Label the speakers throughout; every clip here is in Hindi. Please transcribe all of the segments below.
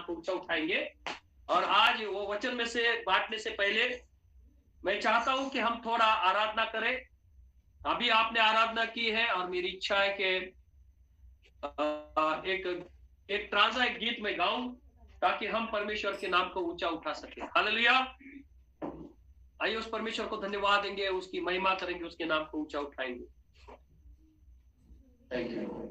Speaker 1: को ऊंचा उठाएंगे। और आज वो वचन में से बांटने से पहले मैं चाहता हूं कि हम थोड़ा आराधना करें। अभी आपने आराधना की है और मेरी इच्छा है कि एक एक ताजा एक गीत में गाऊं ताकि हम परमेश्वर के नाम को ऊंचा उठा सके। हालेलुया। आइए उस परमेश्वर को धन्यवाद देंगे, उसकी महिमा करेंगे, उसके नाम को ऊंचा उठाएंगे। Thank you.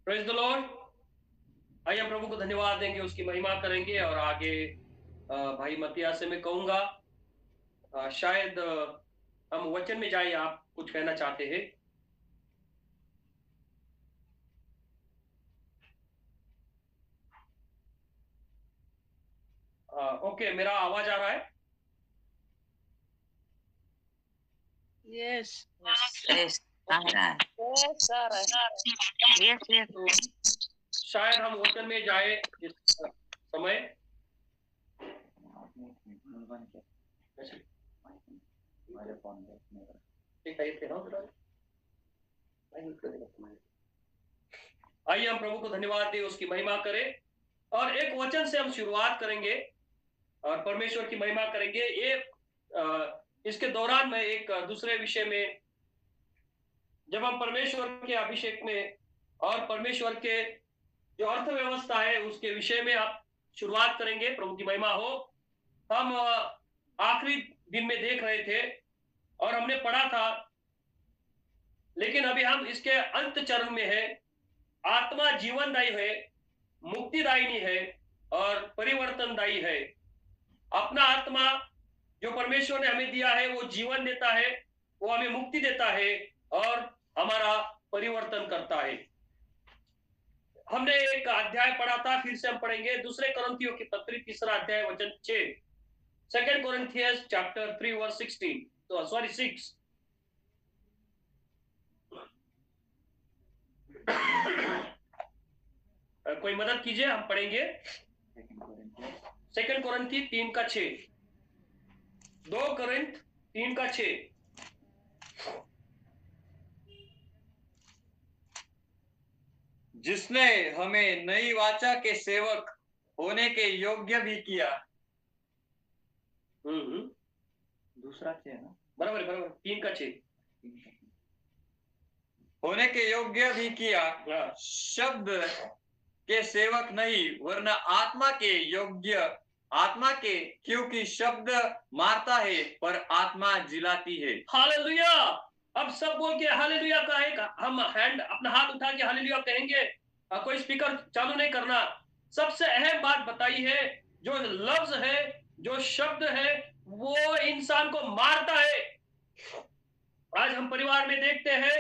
Speaker 1: Praise the Lord. आइए हम प्रभु को धन्यवाद देंगे, उसकी महिमा करेंगे और आगे भाई मतिया से मैं कहूंगा शायद हम वचन में जाए, आप कुछ कहना चाहते हैं? ओके, मेरा आवाज आ रहा है?
Speaker 2: Yes.
Speaker 3: Yes, आ रहा है।
Speaker 2: Yes, sir.
Speaker 3: Yes, yes.
Speaker 1: तो शायद हम वचन में जाए इस समय। आइए हम प्रभु को धन्यवाद दें, उसकी महिमा करें और एक वचन से हम शुरुआत करेंगे और परमेश्वर की महिमा करेंगे। इसके दौरान मैं एक दूसरे विषय में, जब हम परमेश्वर के अभिषेक में और परमेश्वर के जो अर्थव्यवस्था है उसके विषय में आप शुरुआत करेंगे। प्रभु की महिमा हो। हम आखिरी दिन में देख रहे थे और हमने पढ़ा था, लेकिन अभी हम इसके अंत चरण में है। आत्मा जीवनदायी है, मुक्तिदायिनी है और परिवर्तनदायी है। अपना आत्मा जो परमेश्वर ने हमें दिया है वो जीवन देता है, वो हमें मुक्ति देता है और हमारा परिवर्तन करता है। हमने एक अध्याय पढ़ा था, फिर से हम पढ़ेंगे, दूसरे कोरिन्थियों की पत्री 3 अध्याय वचन 6, 2 Corinthians chapter 3 verse 16, तो सॉरी 6। कोई मदद कीजिए, हम पढ़ेंगे 2 कोरिन्थी 3:6, 2 कोरिन्थ 3:6।
Speaker 4: जिसने हमें नई वाचा के सेवक होने के योग्य भी किया। दूसरा क्या है ना,
Speaker 1: बराबर बराबर, 3:6
Speaker 4: होने के योग्य भी किया।
Speaker 1: हाँ।
Speaker 4: शब्द के सेवक नहीं वरना आत्मा के योग्य, आत्मा के, क्योंकि शब्द मारता है पर आत्मा जिलाती है।
Speaker 1: हालेलुया। अब सब बोल के हालेलुया कहेगा, हम हैंड अपना हाथ उठा के हालेलुया कहेंगे, कोई स्पीकर चालू नहीं करना। सबसे अहम बात बताई है, जो लफ्ज है, जो शब्द है, वो इंसान को मारता है। आज हम परिवार में देखते हैं,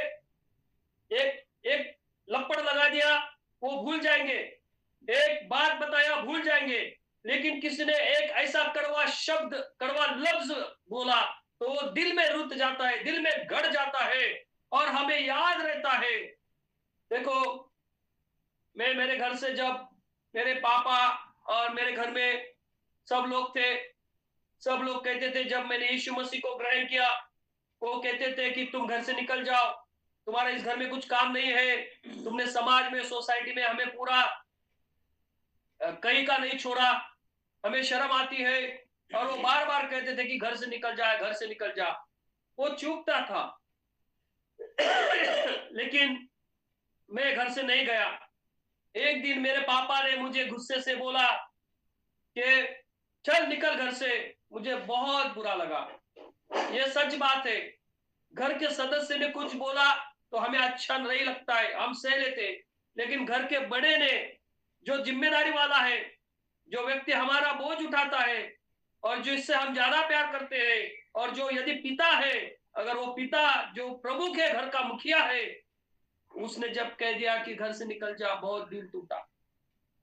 Speaker 1: एक लपड़ लगा दिया, वो भूल जाएंगे, एक बात बताया भूल जाएंगे, लेकिन किसी ने एक ऐसा कड़वा शब्द, कड़वा लफ्ज बोला तो वो दिल में रुत जाता है, दिल में गड़ जाता है और हमें याद रहता है। देखो, मैं मेरे घर से, जब मेरे पापा और मेरे घर में सब लोग थे, सब लोग कहते थे, जब मैंने यीशु मसीह को ग्रहण किया, वो कहते थे कि तुम घर से निकल जाओ, तुम्हारा इस घर में कुछ काम नहीं है, तुमने समाज में, सोसाइटी में हमें पूरा कहीं का नहीं छोड़ा, हमें शर्म आती है। और वो बार बार कहते थे कि घर से निकल जा, घर से निकल जा। वो चूकता था, लेकिन मैं घर से नहीं गया। एक दिन मेरे पापा ने मुझे गुस्से से बोला कि चल निकल घर से। मुझे बहुत बुरा लगा। ये सच बात है, घर के सदस्य ने कुछ बोला तो हमें अच्छा नहीं लगता है, हम सह लेते, लेकिन घर के बड़े ने, जो जिम्मेदारी वाला है, जो व्यक्ति हमारा बोझ उठाता है और जो इससे हम ज्यादा प्यार करते हैं, और जो यदि पिता है, अगर वो पिता जो प्रमुख है, घर का मुखिया है, उसने जब कह दिया कि घर से निकल जा, बहुत दिल टूटा।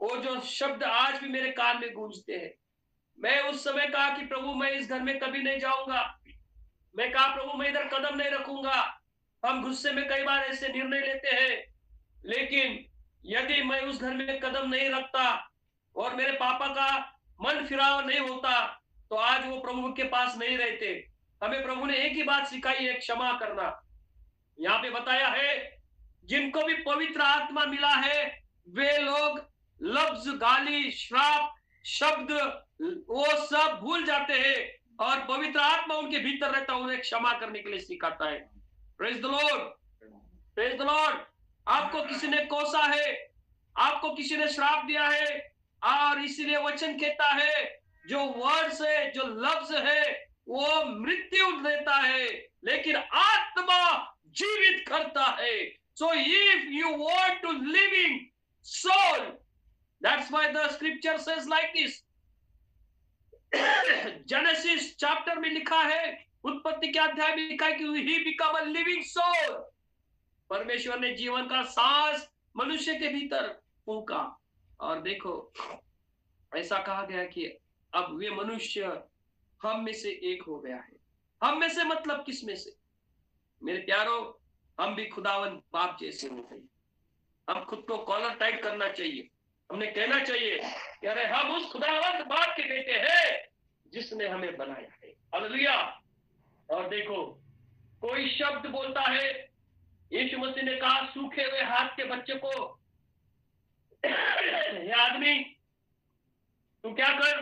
Speaker 1: वो जो शब्द आज भी मेरे कान में गूंजते हैं। मैं उस समय कहा कि प्रभु, मैं इस घर में कभी नहीं जाऊंगा। मैं कहा, प्रभु, मैं इधर कदम नहीं रखूंगा। हम गुस्से में कई बार ऐसे निर्णय लेते हैं, लेकिन यदि मैं उस घर में कदम नहीं रखता और मेरे पापा का मन फिराव नहीं होता, तो आज वो प्रभु के पास नहीं रहते। हमें प्रभु ने एक ही बात सिखाई है, क्षमा करना। यहाँ पे बताया है, जिनको भी पवित्र आत्मा मिला है, वे लोग लफ्ज, गाली, श्राप, शब्द, वो सब भूल जाते हैं, और पवित्र आत्मा उनके भीतर रहता है, उन्हें क्षमा करने के लिए सिखाता है। Praise the Lord, praise the Lord. आपको किसी ने कोसा है, आपको किसी ने श्राप दिया है, और इसीलिए वचन कहता है, जो वर्ड्स है, जो लफ्ज है, वो मृत्यु देता है, लेकिन आत्मा जीवित करता है। So if you want to living soul, that's why the scripture says like this. Genesis chapter में लिखा है, उत्पत्ति के अध्याय में लिखा है कि he become a living soul. परमेश्वर ने जीवन का सांस मनुष्य के भीतर फूंका, और देखो, ऐसा कहा गया कि अब वे मनुष्य हम में से एक हो गया है। हम में से मतलब किस में से? मेरे प्यारो, हम भी खुदावन बाप जैसे हो गए। हम खुद को कॉलर टाइट करना चाहिए। हमने कहना चाहिए कि अरे हम उस खुदावन बाप के बेटे हैं जिसने हमें बनाया है। हालेलुया। और देखो, कोई शब्द बोलता है, यीशु मसीह ने कहा सूखे हुए हाथ के बच्चे को, ये आदमी तू क्या कर,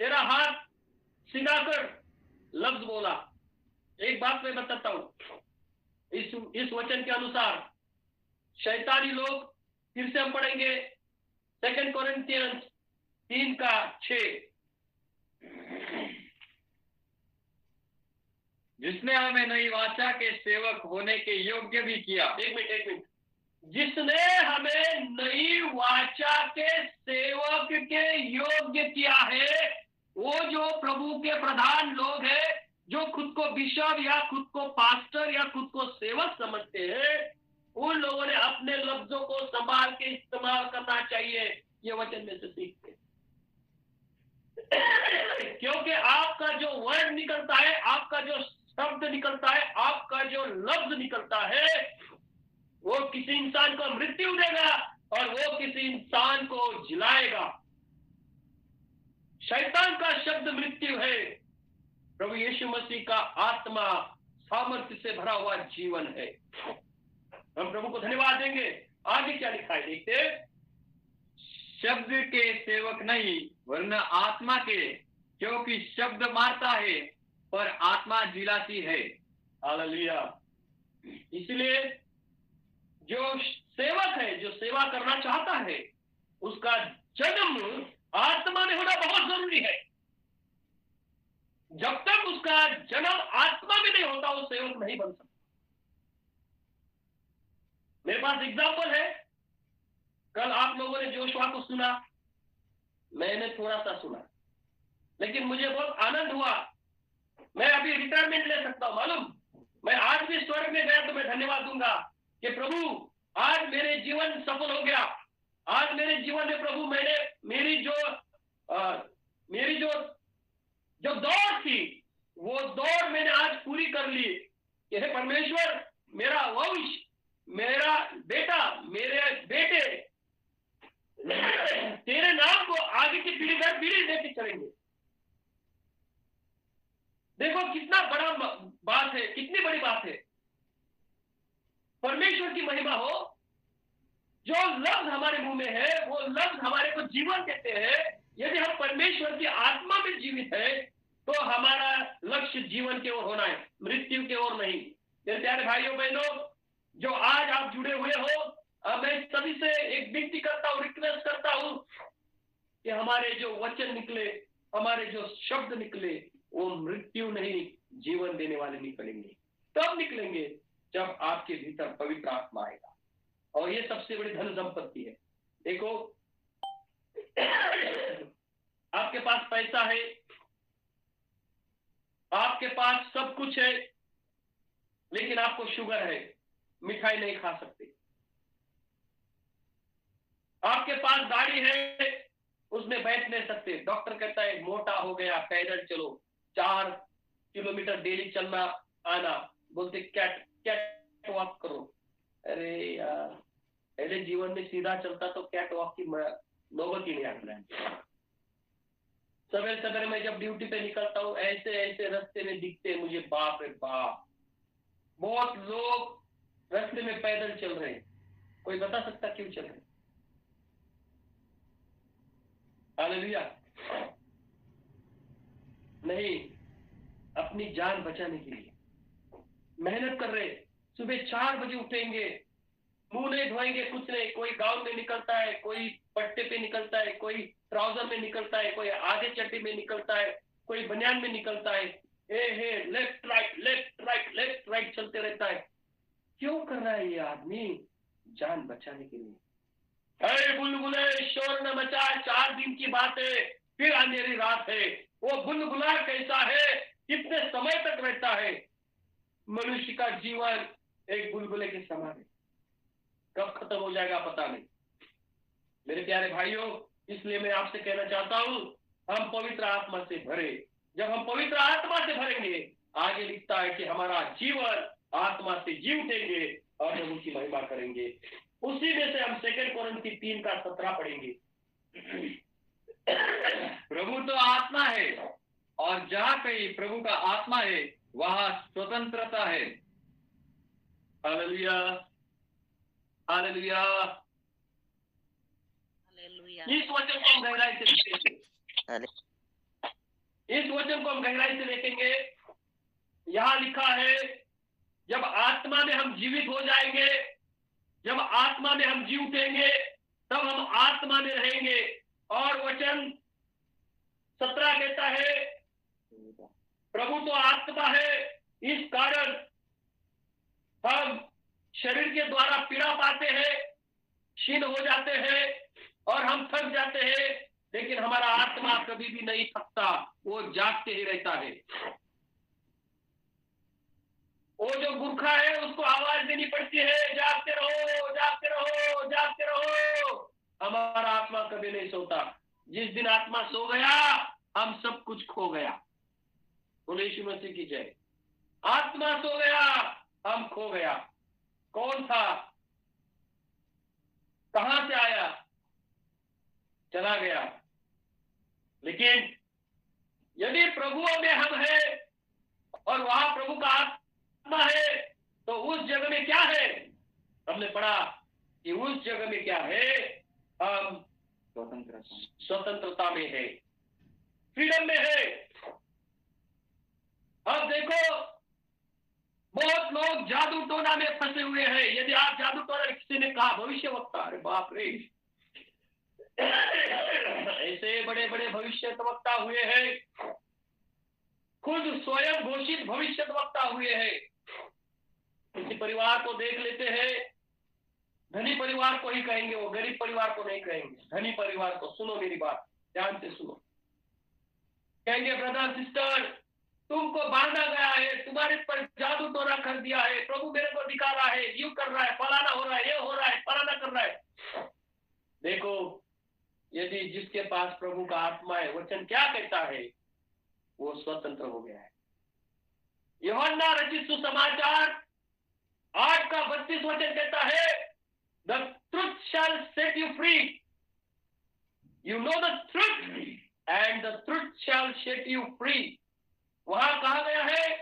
Speaker 1: तेरा हाथ सीधा कर, लफ्ज बोला। एक बात मैं बताता हूं, इस वचन के अनुसार शैतानी लोग, फिर से हम पढ़ेंगे 2 Corinthians 3:6,
Speaker 4: जिसने हमें नई वाचा के सेवक होने के योग्य भी किया।
Speaker 1: एक मिनट, जिसने हमें नई वाचा के सेवक के योग्य किया है। वो जो प्रभु के प्रधान लोग हैं, जो खुद को बिशप या खुद को पास्टर या खुद को सेवक समझते हैं, उन लोगों ने अपने लफ्जों को संभाल के इस्तेमाल करना चाहिए, ये वचन में से सीखते हैं। क्योंकि आपका जो वर्ड निकलता है, आपका जो शब्द निकलता है, आपका जो लफ्ज निकलता है, वो किसी इंसान को मृत्यु देगा और वो किसी इंसान को जिलाएगा। शैतान का शब्द मृत्यु है, प्रभु यीशु मसीह का आत्मा सामर्थ्य से भरा हुआ जीवन है। हम प्रभु को धन्यवाद देंगे। आगे क्या लिखा है देखते हैं।
Speaker 4: शब्द के सेवक नहीं वरना आत्मा के, क्योंकि शब्द मारता है पर आत्मा जिलाती है।
Speaker 1: हालेलुया। इसलिए जो सेवक है, जो सेवा करना चाहता है, उसका जन्म आत्मा में होना बहुत जरूरी है। जब तक उसका जन्म आत्मा में नहीं होता, वो सेवक नहीं बन सकता। मेरे पास एग्जाम्पल है। कल आप लोगों ने जोशुआ को सुना, मैंने थोड़ा सा सुना, लेकिन मुझे बहुत आनंद हुआ। मैं अभी रिटायरमेंट ले सकता हूं, मालूम। मैं आज भी स्वर्ग में गया तो मैं धन्यवाद दूंगा कि प्रभु आज मेरे जीवन सफल हो गया। आज मेरे जीवन में प्रभु मैंने मेरी जो दौड़ थी, वो दौड़ मैंने आज पूरी कर ली। हे परमेश्वर, मेरा वंश, मेरा बेटा, मेरे बेटे तेरे नाम को आगे की पीढ़ी दर पीढ़ी लेके चलेंगे। देखो कितना बड़ा बात है, कितनी बड़ी बात है। परमेश्वर की महिमा हो। जो लफ्ज हमारे मुंह में है, वो लफ्ज हमारे को जीवन देते हैं। यदि हम परमेश्वर की आत्मा में जीवित है, तो हमारा लक्ष्य जीवन की ओर होना है, मृत्यु की ओर नहीं। मेरे प्यारे भाइयों बहनों, जो आज आप जुड़े हुए हो, मैं सभी से एक विनती करता हूँ, रिक्वेस्ट करता हूँ कि हमारे जो वचन निकले, हमारे जो शब्द निकले, वो मृत्यु नहीं, जीवन देने वाले निकलेंगे। तब निकलेंगे जब आपके भीतर पवित्र आत्मा आएगा, और ये सबसे बड़ी धन संपत्ति है। देखो, आपके पास पैसा है, आपके पास सब कुछ है, लेकिन आपको शुगर है, मिठाई नहीं खा सकते। आपके पास गाड़ी है, उसमें बैठ नहीं सकते। डॉक्टर कहता है मोटा हो गया, पैदल चलो, 4 किलोमीटर डेली चलना आना। बोलते कैट वॉक करो। अरे यार, पहले जीवन में सीधा चलता तो कैट वॉक की नौबत ही नहीं आती। सवेरे सवेरे मैं जब ड्यूटी पे निकलता हूँ, ऐसे ऐसे रास्ते में दिखते मुझे, बाप रे बाप, बहुत लोग रास्ते में पैदल चल रहे हैं। कोई बता सकता क्यों चल रहे? हालेलुया। नहीं, अपनी जान बचाने के लिए मेहनत कर रहे। सुबह 4 बजे उठेंगे, मुंह नहीं धोएंगे, कुछ नहीं। कोई गाउन में निकलता है, कोई पट्टे पे निकलता है, कोई ट्राउजर में निकलता है, कोई आधे चड्डी में निकलता है, कोई बनियान में निकलता है। Left right left right left right चलते रहता है। क्यों कर रहा है ये आदमी? जान बचाने के लिए। अरे बुलबुले शोर न मचाए, 4 दिन की बात है, फिर अंधेरी रात है। वो बुलबुला कैसा है, कितने समय तक रहता है? मनुष्य का जीवन एक बुलबुले के समान है, कब खत्म हो जाएगा पता नहीं। मेरे प्यारे भाइयों, इसलिए मैं आपसे कहना चाहता हूं, हम पवित्र आत्मा से भरे। जब हम पवित्र आत्मा से भरेंगे, आगे लिखता है कि हमारा जीवन आत्मा से जी उठेंगे और हम उसकी महिमा करेंगे। उसी में से हम 2 कोरिन्थी 3:17 पढ़ेंगे।
Speaker 4: प्रभु तो आत्मा है, और जहाँ कहीं प्रभु का आत्मा है, वहाँ स्वतंत्रता है।
Speaker 1: Hallelujah, hallelujah.
Speaker 2: हालेलुया।
Speaker 1: इस वचन को हम गहराई से देखेंगे। इस वचन को हम गहराई से देखेंगे। यहाँ लिखा है, जब आत्मा में हम जीवित हो जाएंगे, जब आत्मा में हम जी उठेंगे, तब हम आत्मा में रहेंगे। और वचन 17 कहता है, प्रभु तो आत्मा है, इस कारण हम शरीर के द्वारा पीड़ा पाते हैं, क्षीण हो जाते हैं और हम थक जाते हैं, लेकिन हमारा आत्मा कभी भी नहीं थकता, वो जागते ही रहता है। वो जो गुरखा है उसको आवाज देनी पड़ती है, जागते रहो, जागते रहो, जागते रहो। हमारा आत्मा कभी नहीं सोता। जिस दिन आत्मा सो गया, हम सब कुछ खो गया। बोले यीशु मसीह की जय। आत्मा सो गया, हम खो गया। कौन था? कहां से आया? चला गया। लेकिन यदि प्रभुओं में हम हैं और वहां प्रभु का आत्मा है, तो उस जगह में क्या है? हमने पढ़ा कि उस जगह में क्या है? हम स्वतंत्रता में है, फ्रीडम में है। अब देखो, बहुत लोग जादू टोना में फंसे हुए हैं। यदि आप जादू टोना, किसी ने कहा भविष्यवक्ता, अरे बाप रे, ऐसे बड़े बड़े भविष्यवक्ता हुए हैं, खुद स्वयं घोषित भविष्यवक्ता हुए हैं। किसी परिवार को देख लेते हैं, धनी परिवार को ही कहेंगे, वो गरीब परिवार को नहीं कहेंगे। धनी परिवार को, सुनो मेरी बात ध्यान से सुनो, कहेंगे ब्रदर सिस्टर, तुमको बांधा गया है, तुम्हारे पर जादू टोना कर दिया है, प्रभु मेरे को दिखा रहा है, यूं कर रहा है, फलाना हो रहा है, ये हो रहा है, फलाना कर रहा है। देखो, यदि जिसके पास प्रभु का आत्मा है, वचन क्या कहता है? वो स्वतंत्र हो गया है। यूहन्ना रचित सुसमाचार 8:32 वचन कहता है, the truth shall set you free, you know the truth and the truth shall set you free. वहां कहा गया है,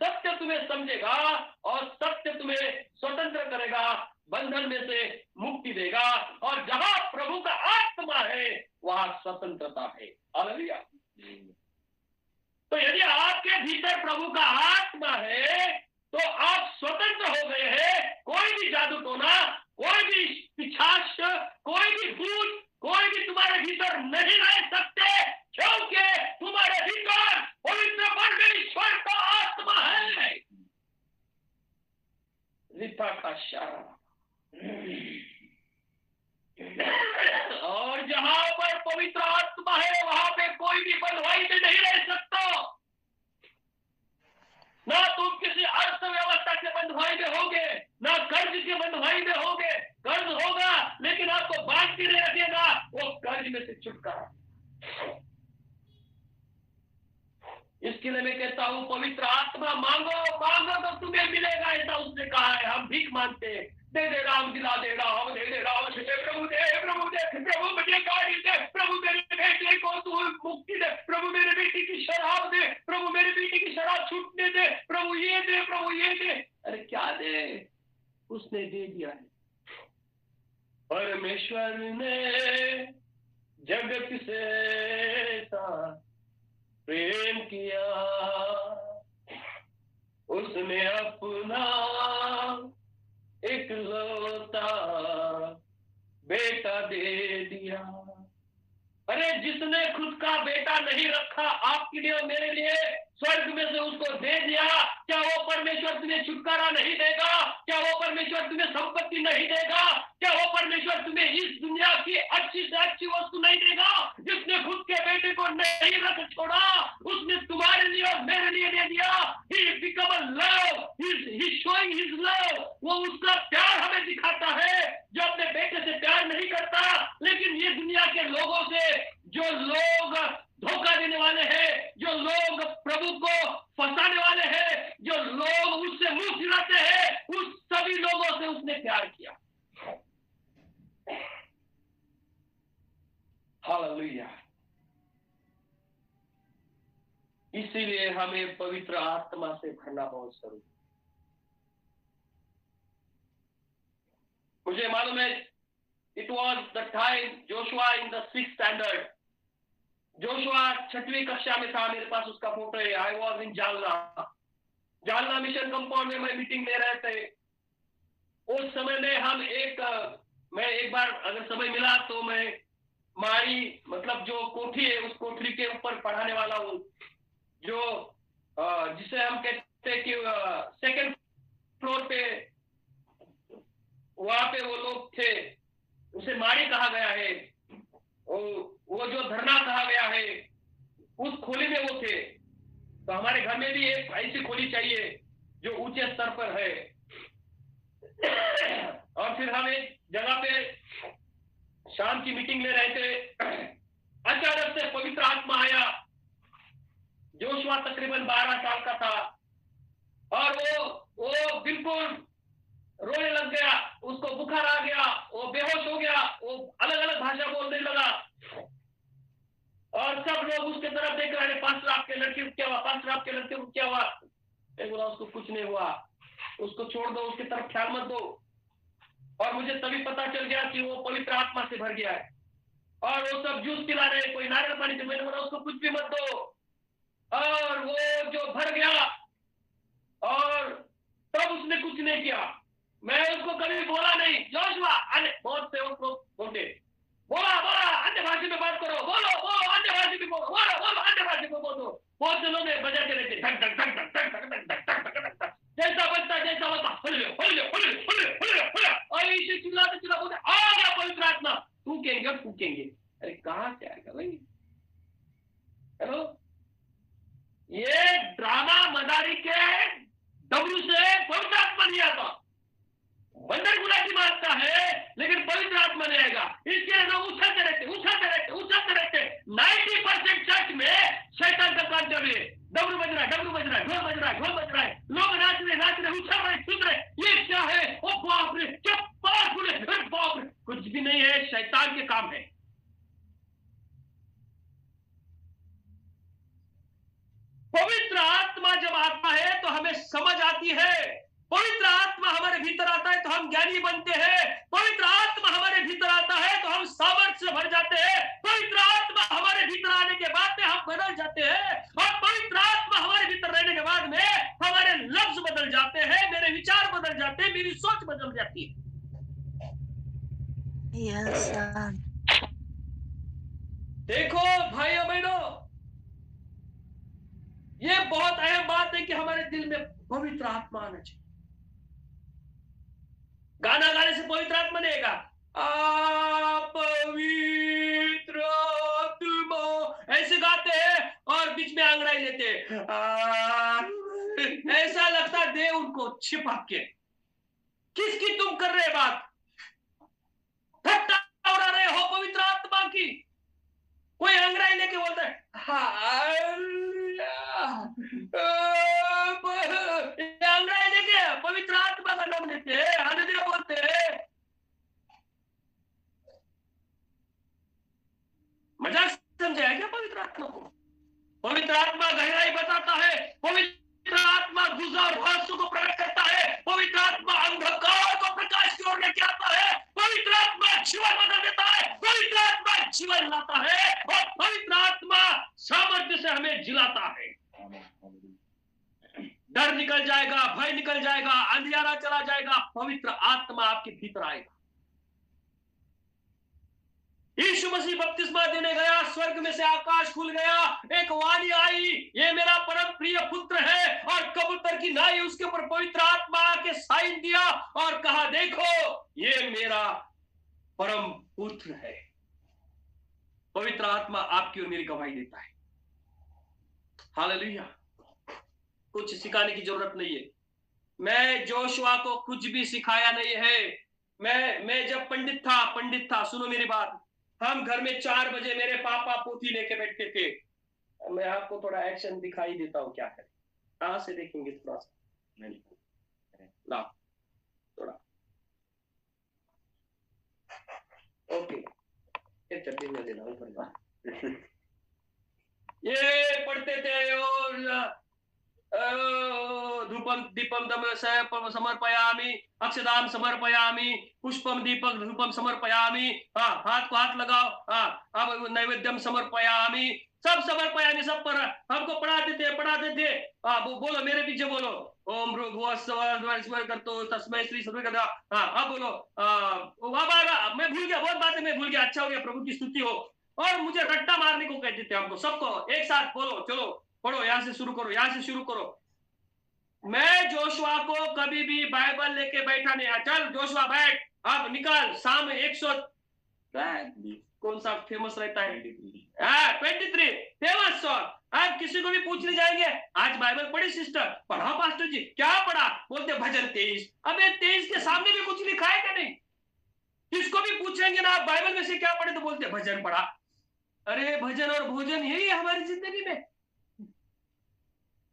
Speaker 1: सत्य तुम्हें समझेगा और सत्य तुम्हें स्वतंत्र करेगा, बंधन में से मुक्ति देगा। और जहां प्रभु का आत्मा है, वहां स्वतंत्रता है। हालेलुया। तो यदि आपके भीतर प्रभु का आत्मा है, तो आप स्वतंत्र हो गए हैं। कोई भी जादू टोना, कोई भी पिशाच, कोई भी भूत, कोई भी तुम्हारे भीतर नहीं रह सकते, क्योंकि तुम्हारे भीतर पवित्र परमेश्वर का आत्मा है। रिता का शारा। और जहां पर पवित्र आत्मा है, वहां पे कोई भी बंधुआई में नहीं रह सकता। ना तुम किसी अर्थव्यवस्था के बंधुआई में होगे, ना कर्ज के बंधुआई में होगे। कर्ज होगा, लेकिन आपको बांध के नहीं रखेगा, वो कर्ज में से छुटकारा। इसके लिए मैं कहता हूं, पवित्र आत्मा मांगो, मांगो तो तुम्हें मिलेगा, ऐसा उसने कहा है। हम भीख मांगते हैं, दे दे राम, दिला दे राम, दे दे राम, दे प्रभु, दे प्रभु, दे प्रभु, मुझे गाड़ी दे प्रभु, मेरे बेटे को तू मुक्ति दे प्रभु, मेरे बेटी की शराब दे प्रभु, मेरी बेटी की शराब छूटने दे प्रभु, ये दे प्रभु, ये दे। अरे क्या दे? उसने दे दिया है। परमेश्वर ने जगत से प्रेम किया, उसने अपना इकलौता बेटा दे दिया। अरे जिसने खुद का बेटा नहीं रखा आपके लिए और मेरे लिए, स्वर्ग में से उसको दे दिया, क्या वो परमेश्वर तुम्हें छुटकारा नहीं देगा? क्या वो परमेश्वर तुम्हें संपत्ति नहीं देगा? क्या वो परमेश्वर तुम्हें इस दुनिया की अच्छी से अच्छी वस्तु नहीं देगा? जिसने खुद के बेटे को नहीं रख छोड़ा, उसने तुम्हारे लिए और मेरे लिए दे दिया। He become a love, he's showing his love। वो उसका प्यार हमें दिखाता है, जो अपने बेटे से प्यार नहीं करता। लेकिन ये दुनिया के लोगों से, जो लोग धोखा देने वाले हैं, जो लोग प्रभु को फंसाने वाले हैं, जो लोग उससे मुंह फिराते हैं, उस सभी लोगों से उसने प्यार किया। हालेलुया। इसीलिए हमें पवित्र आत्मा से भरना बहुत जरूरी। मुझे मालूम है, it was the time Joshua in the 6th standard. Joshua 6वीं कक्षा में था, मेरे पास उसका फोटो है। I was in Jalna mission compound में मैं मीटिंग ले रहे थे। उस समय में मैं एक बार अगर समय मिला तो मैं मारी, मतलब जो कोठी है, उस कोठरी के ऊपर पढ़ाने वाला हूँ, जो जिसे हम कहते हैं कि 2nd फ्लोर पे, वहां पे वो लोग थे, उसे माड़ी कहा गया है। वो जो धरना कहा गया है, उस खोली में वो थे। तो हमारे घर में भी एक ऐसी खोली चाहिए जो ऊंचे स्तर पर है। और फिर हम एक जगह पे शाम की मीटिंग ले रहे थे, अचानक से पवित्र आत्मा आया। जोशुआ तकरीबन 12 साल का था और वो बिल्कुल रोने लग गया, उसको बुखार आ गया, वो बेहोश हो गया, वो अलग अलग भाषा बोलने लगा और सब लोग उसके तरफ देख रहे हैं। 5 लाख के लड़के को क्या हुआ, 5 लाख के लड़के को क्या हुआ? मैं बोला उसको कुछ नहीं हुआ, उसको छोड़ दो, उसकी तरफ ख्याल मत दो। और मुझे तभी पता चल गया कि वो पवित्र आत्मा से भर गया है और वो सब जूस पिला रहे, कोई नारियल पानी से। मैंने बोला उसको कुछ भी मत दो। और वो जो भर गया और तब उसने कुछ नहीं किया। मैं उसको कभी बोला नहीं, जोशुआ अरे बहुत से लोग बोलते बोला अन्य भाषा में बात करो, बोलो अन्य भाषा में बोलो, बोलो अन्य भाषा में बोलो। बहुत से लोग बजाते रहते धक धक धक धक धक धक धक धक धक धक धक, जैसा बजता और इसे चिल्लाते बोलते आ गया पवित्र आत्मा, फूकेंगे। अरे कहाँ से आएगा भाई? हेलो, ये ड्रामा मदारी के डब्लू से पवित्र आत्मा नहीं आता। बंदर गुलाटी मारता है लेकिन पवित्र आत्मा नहीं आएगा। इसके लिए लोग उछलते रहते। 90% चर्च में शैतान का काम चल रही है। डब्लू बज रहा है, ढोल बज रहा है, लोग नाच रहे, उछल रहे, सुन रहे। ये क्या है? ओ बाप रे, क्या पावरफुल है, बाप रे। कुछ भी नहीं है, शैतान के काम है। पवित्र आत्मा जब आता है तो हमें समझ आती है। पवित्र आत्मा हमारे भीतर आता है तो हम ज्ञानी बनते हैं। पवित्र आत्मा हमारे भीतर आता है तो हम सामर्थ्य से भर जाते हैं। पवित्र आत्मा हमारे भीतर आने के बाद में हम बदल जाते हैं और पवित्र आत्मा हमारे भीतर रहने के बाद में हमारे लफ्ज बदल जाते हैं, मेरे विचार बदल जाते हैं, मेरी सोच बदल जाती है।
Speaker 3: Yes,
Speaker 1: देखो भाइयों बहनों, ये बहुत अहम बात है कि हमारे दिल में पवित्र आत्मा आना चाहिए। गाना गाने से पवित्र आत्मा नहीं आएगा। पवित्र आत्मा ऐसे गाते हैं और बीच में अंगड़ाई लेते हैं। ऐसा लगता है देव उनको छिपा के। किसकी तुम कर रहे बात? ठट्ठा उड़ा रहे हो पवित्र आत्मा की। कोई अंगड़ाई लेके बोलता है अंग्रेजी लेके पवित्र आत्मा का नाम लेते हैं, हालेलुया बोलते हैं। मजाक समझाया क्या पवित्र आत्मा को? पवित्र आत्मा गहराई बताता है, पवित्र आत्मा गुजा और रहस्य को प्रकट करता है, पवित्र आत्मा अंधकार को प्रकाश की ओर लेके आता है, पवित्र आत्मा जीवन बदल देता है, पवित्र आत्मा जीवन लाता है और पवित्र आत्मा सामर्थ्य से हमें जिलाता है। डर निकल जाएगा, भय निकल जाएगा, अंधियारा चला जाएगा, पवित्र आत्मा आपके भीतर आएगा। यीशु मसीह बपतिस्मा देने गया, स्वर्ग में से आकाश खुल गया, एक वाणी आई, ये मेरा परम प्रिय पुत्र है, और कबूतर की नाई उसके ऊपर पवित्र आत्मा के साइन दिया और कहा देखो ये मेरा परम पुत्र है। पवित्र आत्मा आपकी और मेरी गवाही देता है। हालेलुया। कुछ सिखाने की जरूरत नहीं है। मैं जोशुआ को कुछ भी सिखाया नहीं है। मैं जब पंडित था, सुनो मेरी बात, हम घर में 4 बजे मेरे पापा पोथी लेके बैठते थे। मैं आपको थोड़ा एक्शन दिखाई देता हूँ, क्या करें, कहां से देखेंगे थोड़ा सा, ला थोड़ा, ओके, ये चट्टी में देना ऊपर। ये पढ़ते थे और धूपम दीपम समर्पयामि, अक्षदाम समर्पयामि, पुष्पम दीपक धूपम समर्पयामि। हाँ, हाथ को हाथ लगाओ। हाँ, अब नैवेद्यम समर्पयामि, सब समर्पयामि, सब पर हमको पढ़ाते थे। हाँ, बोलो मेरे पीछे बोलो, ओम भूर्भुवस्सुः करतो तस्मै श्री सर्वे करता। हाँ, अब बोलो। मैं भूल गया, बहुत बातें मैं भूल गया। अच्छा हो गया, प्रभु की स्तुति हो। और मुझे रट्टा मारने को कहते थे हमको, सबको एक साथ बोलो, चलो पढ़ो, यहां से शुरू करो। मैं जोशुआ को कभी भी बाइबल लेके बैठा नहीं है। चल जोशुआ बैठ, अब निकाल साम 100 कौन सा फेमस रहता है, 23 फेमस सॉन्ग, आप किसी को भी पूछने जाएंगे, आज बाइबल पढ़ी सिस्टर? पढ़ा पास्टर जी। क्या पढ़ा? बोलते भजन 23। अबे 23 के सामने भी कुछ लिखा है क्या? नहीं। किसको भी पूछेंगे ना आप बाइबल में से क्या पढ़े, तो बोलते भजन पढ़ा। अरे भजन और भोजन यही है हमारी जिंदगी में।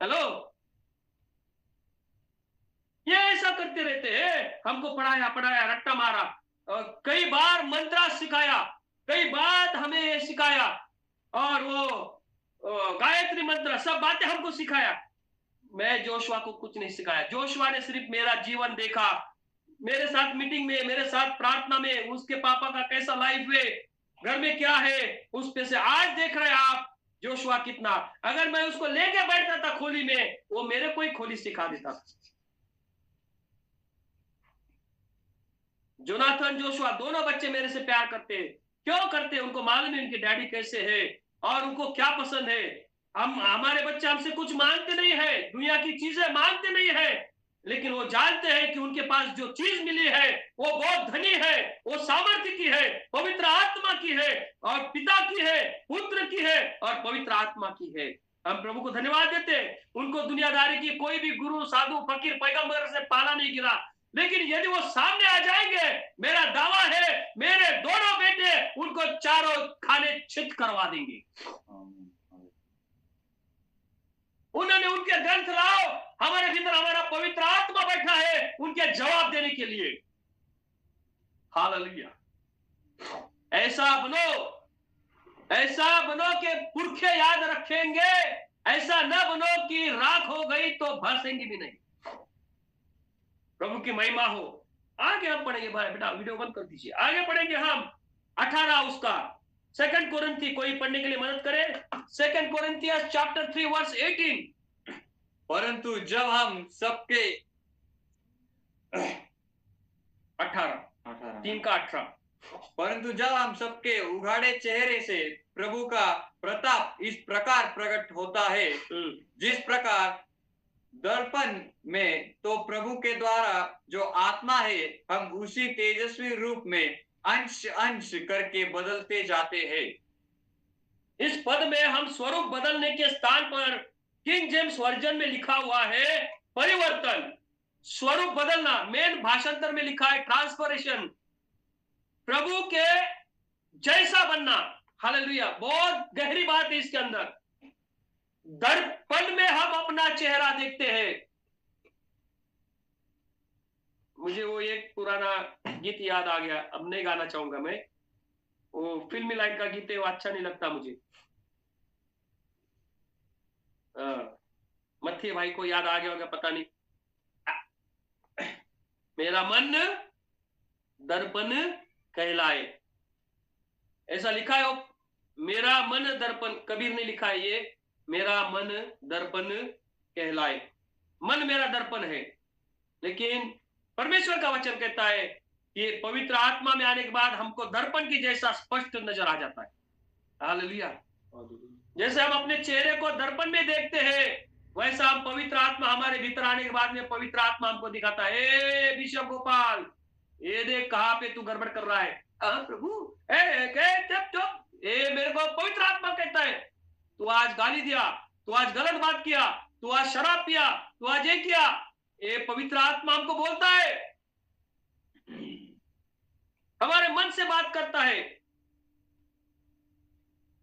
Speaker 1: हेलो, ये ऐसा करते रहते हैं। हमको पढ़ाया पढ़ाया, रट्टा मारा, कई बार मंत्रा सिखाया, कई बार हमें सिखाया, और वो गायत्री मंत्र सब बातें हमको सिखाया। मैं जोशुआ को कुछ नहीं सिखाया। जोशुआ ने सिर्फ मेरा जीवन देखा, मेरे साथ मीटिंग में, मेरे साथ प्रार्थना में, उसके पापा का कैसा लाइफ है, घर में क्या है, उस पे से आज देख रहे हैं आप जोशुआ कितना। अगर मैं उसको लेके बैठता था खोली में, वो मेरे को ही खोली सिखा देता था। जोनाथन, जोशुआ दोनों बच्चे मेरे से प्यार करते हैं। क्यों करते हैं? उनको मालूम है उनके डैडी कैसे है और उनको क्या पसंद है। हमारे बच्चे हमसे कुछ मांगते नहीं है, दुनिया की चीजें मांगते नहीं है, लेकिन वो जानते हैं कि उनके पास जो चीज मिली है वो बहुत धनी है, वो सामर्थ्य की है, पवित्र आत्मा की है, और पिता की है, पुत्र की है, और पवित्र आत्मा की है। हम प्रभु को धन्यवाद देते हैं। उनको दुनियादारी की कोई भी गुरु, साधु, फकीर, पैगंबर से पाला नहीं गिरा, लेकिन यदि वो सामने आ जाएंगे, मेरा दावा है मेरे दोनों बेटे उनको चारों खाने चित करवा देंगे। उन्होंने उनके ग्रंथ लाओ, हमारे भीतर हमारा पवित्र आत्मा बैठा है उनके जवाब देने के लिए। हालेलुया। ऐसा बनो कि पुरखे याद रखेंगे, ऐसा न बनो कि राख हो गई तो भसेंगे भी नहीं। प्रभु की महिमा हो। आगे हम पढ़ेंगे भाई, बेटा वीडियो बंद कर दीजिए। आगे पढ़ेंगे हम 18 उसका 2 कोरिन्थी, कोई पढ़ने के लिए मदद करे। 2 कोरिन्थियंस चैप्टर 3 वर्स 18।
Speaker 4: परंतु जब हम सबके
Speaker 1: 18
Speaker 4: परंतु जब हम सबके उघाड़े चेहरे से प्रभु का प्रताप इस प्रकार प्रकट होता है, जिस प्रकार दर्पण में तो प्रभु के द्वारा जो आत्मा है, हम उसी तेजस्वी रूप में अंश अंश करके बदलते जाते हैं।
Speaker 1: इस पद में हम स्वरूप बदलने के स्थान पर किंग जेम्स वर्जन में लिखा हुआ है परिवर्तन, स्वरूप बदलना। मेन भाषांतर में लिखा है ट्रांसफॉर्मेशन, प्रभु के जैसा बनना। हालेलुया। बहुत गहरी बात है इसके अंदर। दर्पण में हम अपना चेहरा देखते हैं। मुझे वो एक पुराना गीत याद आ गया, अब नहीं गाना चाहूंगा मैं, वो फिल्मी लाइन का गीत है, वो अच्छा नहीं लगता मुझे। मत्थे भाई को याद आ गया होगा, पता नहीं। मेरा मन दर्पण कहलाए, ऐसा लिखा है। मेरा मन दर्पण, कबीर ने लिखा है ये, मेरा मन दर्पण कहलाए। मन मेरा दर्पण है, लेकिन परमेश्वर का वचन कहता है कि पवित्र आत्मा में आने के बाद हमको दर्पण की जैसा स्पष्ट नजर आ जाता है। हालेलुया। जैसे हम अपने चेहरे को दर्पण में देखते हैं, वैसा हम पवित्र आत्मा हमारे भीतर आने के बाद में पवित्र आत्मा हमको दिखाता है। ए बिशप गोपाल, ये देख कहाँ पे तू गड़बड़ कर रहा है। प्रभु चुप, ये मेरे को पवित्र आत्मा कहता है, तू आज गाली दिया, तू आज गलत बात किया, तू आज शराब पिया, तू आज ये किया। ये पवित्र आत्मा हमको बोलता है, हमारे मन से बात करता है।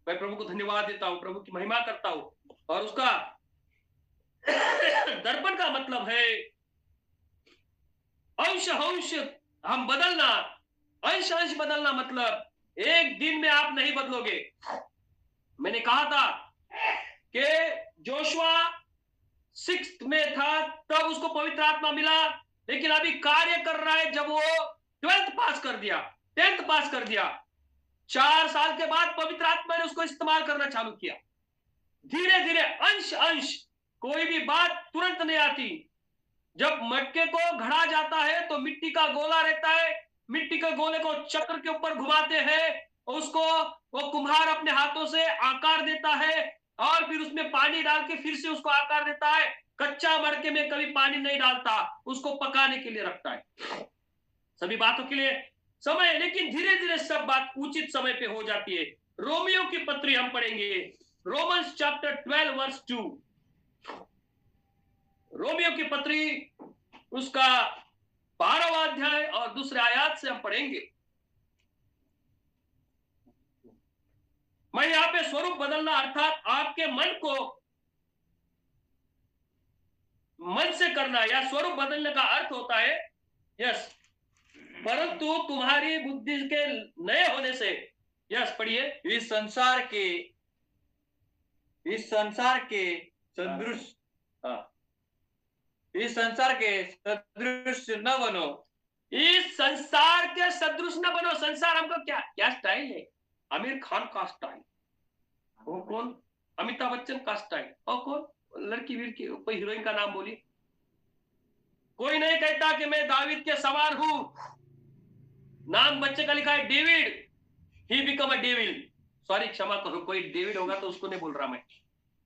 Speaker 1: मैं प्रभु को धन्यवाद देता हूं, प्रभु की महिमा करता हूं। और उसका दर्पण का मतलब है अंश अंश हम बदलना। अंश अंश बदलना मतलब एक दिन में आप नहीं बदलोगे। मैंने कहा था कि जोशुआ 6th में था तब उसको पवित्र आत्मा मिला, लेकिन अभी कार्य कर रहा है जब वो 12th पास कर दिया, 10th पास कर दिया। 4 साल के बाद पवित्र आत्मा ने उसको इस्तेमाल करना चालू किया। धीरे धीरे अंश अंश, कोई भी बात तुरंत नहीं आती। जब मटके को घड़ा जाता है तो मिट्टी का गोला रहता है, मिट्टी के गोले को चक्र के ऊपर घुमाते हैं, उसको वो कुम्हार अपने हाथों से आकार देता है और फिर उसमें पानी डाल के फिर से उसको आकार देता है। कच्चा मटके में कभी पानी नहीं डालता, उसको पकाने के लिए रखता है। सभी बातों के लिए समय, लेकिन धीरे धीरे सब बात उचित समय पे हो जाती है। रोमियो की पत्री हम पढ़ेंगे, रोमन्स चैप्टर 12 वर्स 2, रोमियो की पत्री उसका 12वां अध्याय और दूसरे आयत से हम पढ़ेंगे। मैं यहां पे स्वरूप बदलना अर्थात आपके मन को मन से करना या स्वरूप बदलने का अर्थ होता है यस, परंतु तुम्हारी बुद्धि के नए होने से, यस पढ़िए,
Speaker 4: इस संसार के सदृश न बनो।
Speaker 1: इस संसार के सदृश न बनो। संसार हमको क्या स्टाइल है? आमिर खान का स्टाइल, वो कौन? अमिताभ बच्चन का स्टाइल, और कौन? लड़की वीर कोई हीरोइन का नाम बोली। कोई नहीं कहता कि मैं दावीद के समान हूं। नाम बच्चे का लिखा है David, he become a devil. Sorry, क्षमा करो, कोई डेविड होगा तो उसको नहीं बोल रहा मैं।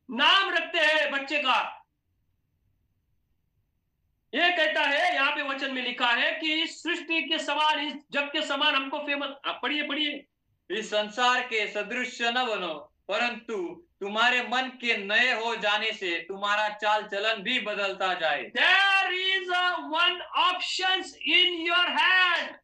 Speaker 1: नाम रखते हैं बच्चे का। ये कहता है, यहाँ पे वचन में लिखा है कि इस सृष्टि के समान, इस जग के समान हमको फेमस। पढ़िए।
Speaker 4: इस संसार के सदृश न बनो, परंतु तुम्हारे मन के नए हो जाने से तुम्हारा चाल चलन भी बदलता जाए।
Speaker 1: There is one option in your hand.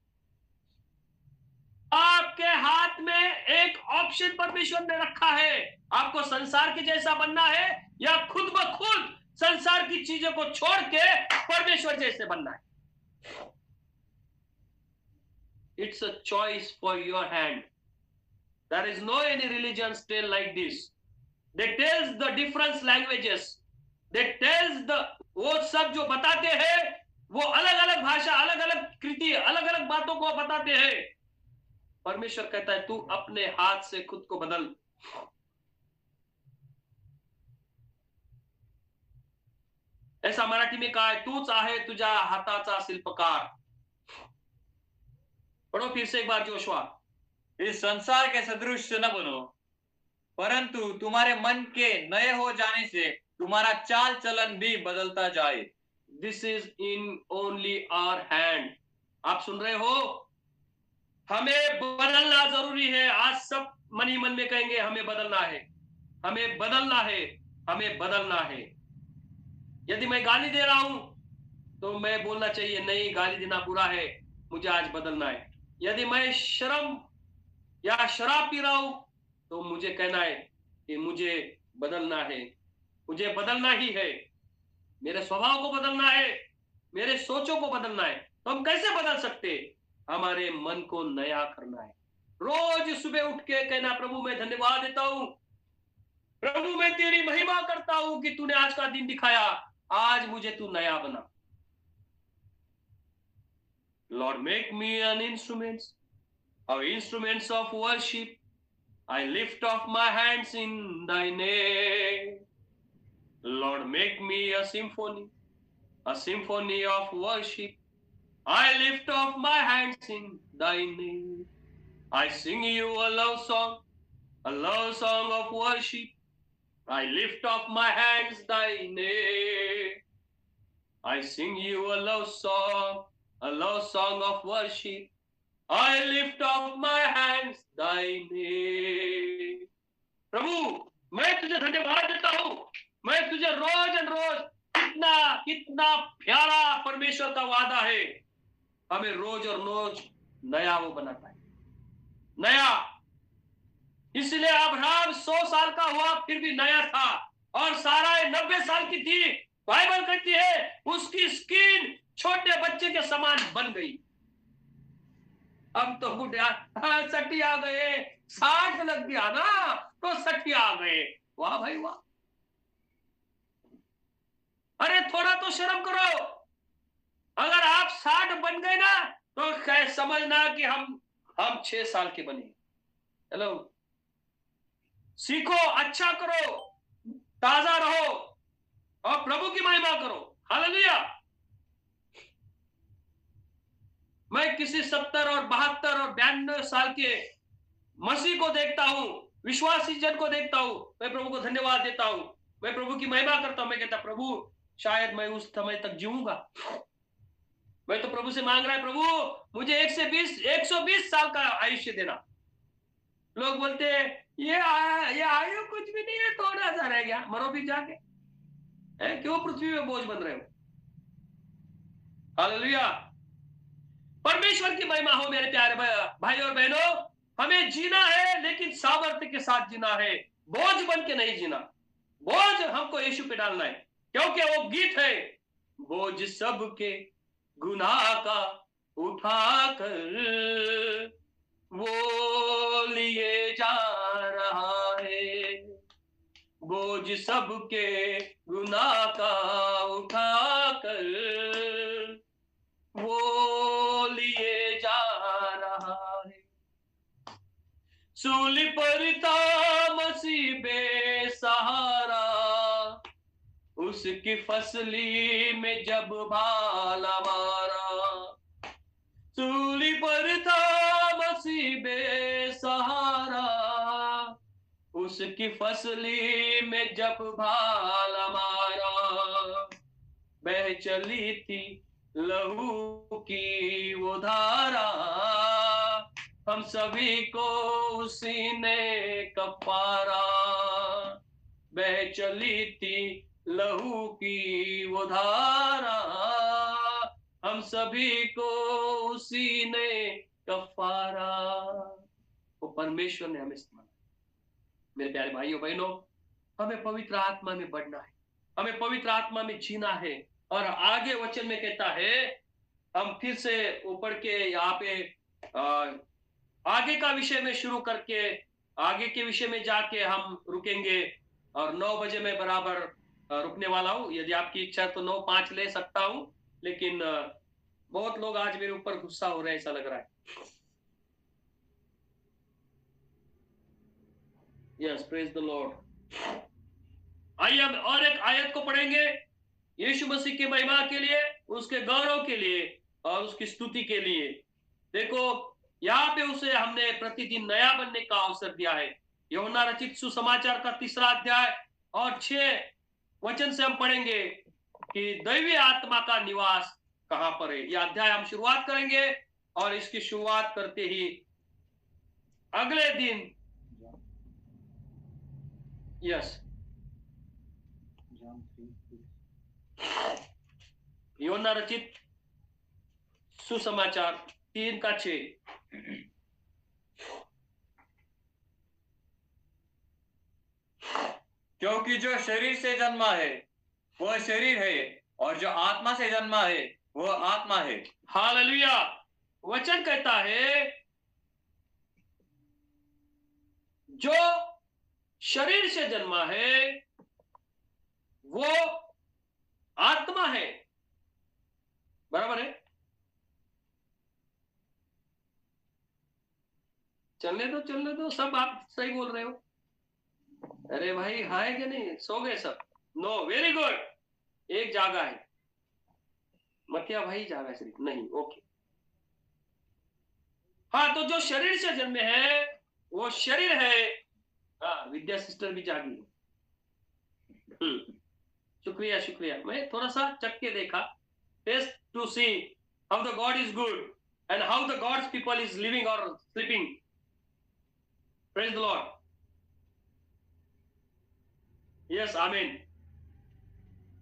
Speaker 1: आपके हाथ में एक ऑप्शन परमेश्वर ने रखा है। आपको संसार के जैसा बनना है या खुद ब खुद संसार की चीजों को छोड़ के परमेश्वर जैसे बनना है। It's a choice for your hand. There is no any religion still like this. They tells the different languages. They tells the, वो सब जो बताते हैं वो अलग अलग भाषा, अलग अलग कृति, अलग अलग बातों को बताते हैं। परमेश्वर कहता है तू अपने हाथ से खुद को बदल। ऐसा मराठी में कहा है, तूच आहे तुझ्या हाताचा शिल्पकार। पढ़ो फिर से एक बार जोशुआ।
Speaker 4: इस संसार के सदृश न बनो, परंतु तुम्हारे मन के नए हो जाने से तुम्हारा चाल चलन भी बदलता जाए।
Speaker 1: This is in only our hand. आप सुन रहे हो? हमें बदलना जरूरी है। आज सब मन ही मन में कहेंगे हमें बदलना है, हमें बदलना है, हमें बदलना है। यदि मैं गाली दे रहा हूं तो मैं बोलना चाहिए नहीं, गाली देना बुरा है, मुझे आज बदलना है। यदि मैं शर्म या शराब पी रहा हूं तो मुझे कहना है कि मुझे बदलना है, मुझे बदलना ही है। मेरे स्वभाव को बदलना है, मेरे सोचों को बदलना है। तो हम कैसे बदल सकते? हमारे मन को नया करना है। रोज सुबह उठ के कहना, प्रभु मैं धन्यवाद देता हूं, प्रभु मैं तेरी महिमा करता हूं कि तूने आज का दिन दिखाया, आज मुझे तू नया बना। Lord make me an instruments of worship. I lift up my hands in thy name. Lord, make me a symphony of worship. I lift up my hands in thy name. I sing you a love song of worship. I lift up my hands thy name. I sing you a love song of worship. I lift up my hands thy name. प्रभु मैं तुझे धन्यवाद देता हूं, मैं तुझे रोज कितना प्यारा परमेश्वर का वादा है। हमें रोज और रोज नया वो बनाता है, नया। इसलिए अब्राहम 100 साल का हुआ फिर भी नया था, और सारा 90 साल की थी। बाइबल कहती है उसकी स्किन छोटे बच्चे के समान बन गई। अब तो बुढ़े 60 आ गए, 60 लग गया ना तो 60 आ गए। वाह भाई वाह। अरे थोड़ा तो शर्म करो। अगर आप 60 बन गए ना तो समझना कि हम 6 साल के बने। हेलो, सीखो, अच्छा करो, ताजा रहो और प्रभु की महिमा करो। हालेलुया। मैं किसी 70 और 72 और 92 साल के मसीह को देखता हूं, विश्वासी जन को देखता हूं, मैं प्रभु को धन्यवाद देता हूं, मैं प्रभु की महिमा करता हूं। मैं कहता प्रभु शायद मैं उस समय तक जीऊंगा। मैं तो प्रभु से मांग रहा है, प्रभु मुझे 120 साल का आयुष्य देना। लोग बोलते हैं ये आयु कुछ भी नहीं है, थोड़ा सा रह गया, मरो भी जाके। क्यों पृथ्वी में बोझ बन रहे हो? हालेलुया। परमेश्वर की महिमा हो मेरे प्यारे भाई और बहनों। हमें जीना है लेकिन सामर्थ्य के साथ जीना है, बोझ बन के नहीं जीना। बोझ हमको यीशु पे डालना है, क्योंकि वो गीत है, बोझ सबके गुनाह का उठाकर वो लिए जा रहा है। बोझ सबके गुनाह का उठाकर वो लिए जा रहा है। सूली पर था मसीह बेसहारा, उसकी फसली में जब भाला मारा। सूली पर था मसीह बेसहारा, उसकी फसली में जब भाला मारा। बह चली थी लहू की वो धारा, हम सभी को उसी ने कफारा। बह चली थी लहू की वो धारा, हम सभी को उसी ने कफारा। वो परमेश्वर ने हमें इस्तेमाल। मेरे प्यारे भाइयों बहनों, हमें पवित्र आत्मा में बढ़ना है, हमें पवित्र आत्मा में जीना है। और आगे वचन में कहता है, हम फिर से ऊपर के यहाँ पे आगे का विषय में शुरू करके आगे के विषय में जाके हम रुकेंगे। और 9 बजे मैं बराबर रुकने वाला हूँ। यदि आपकी इच्छा तो 9:05 ले सकता हूँ, लेकिन बहुत लोग आज मेरे ऊपर गुस्सा हो रहे हैं, ऐसा लग रहा है। Yes, praise the Lord. आइए हम और एक आयत को पढ़ेंगे, यीशु मसीह की महिमा के लिए, उसके गौरव के लिए और उसकी स्तुति के लिए। देखो यहाँ पे उसे हमने प्रतिदिन नया बनने का अवसर दिया है। यूहन्ना रचित सुसमाचार का 3रा अध्याय और 6 वचन से हम पढ़ेंगे कि दैवीय आत्मा का निवास कहां पर है। यह अध्याय हम शुरुआत करेंगे और इसकी शुरुआत करते ही अगले दिन यस यूहन्ना रचित सुसमाचार 3:6।
Speaker 4: क्योंकि जो शरीर से जन्मा है वह शरीर है, और जो आत्मा से जन्मा है वह आत्मा है।
Speaker 1: हालेलुया। वचन कहता है जो शरीर से जन्मा है वो आत्मा है। बराबर है? चलने दो, सब आप सही बोल रहे हो। अरे भाई हाय कि नहीं, सो गए सब? No, very good. एक जागा है, मतिया भाई जागा सिर्फ नहीं। ओके, हाँ, तो जो शरीर से जन्मे है वो शरीर है। हाँ, विद्या सिस्टर भी जागी। शुक्रिया शुक्रिया। मैं थोड़ा सा चख के देखा, taste to see how the God is good and how the God's people is living और sleeping. Praise the Lord. Yes, amen.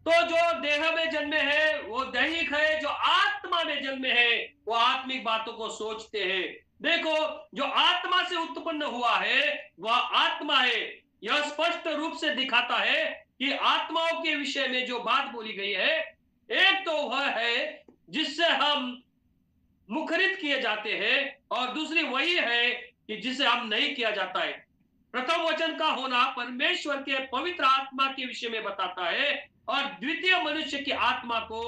Speaker 1: तो जो देह में जन्मे हैं वो दैहिक है, जो आत्मा में जन्मे हैं वो आत्मिक बातों को सोचते हैं। देखो, जो आत्मा से उत्पन्न हुआ है वह आत्मा है। यह स्पष्ट रूप से दिखाता है कि आत्माओं के विषय में जो बात बोली गई है, एक तो वह है जिससे हम मुखरित किए जाते हैं और दूसरी वही है कि जिसे हम नहीं किया जाता है। प्रथम वचन का होना परमेश्वर के पवित्र आत्मा के विषय में बताता है, और द्वितीय मनुष्य की आत्मा को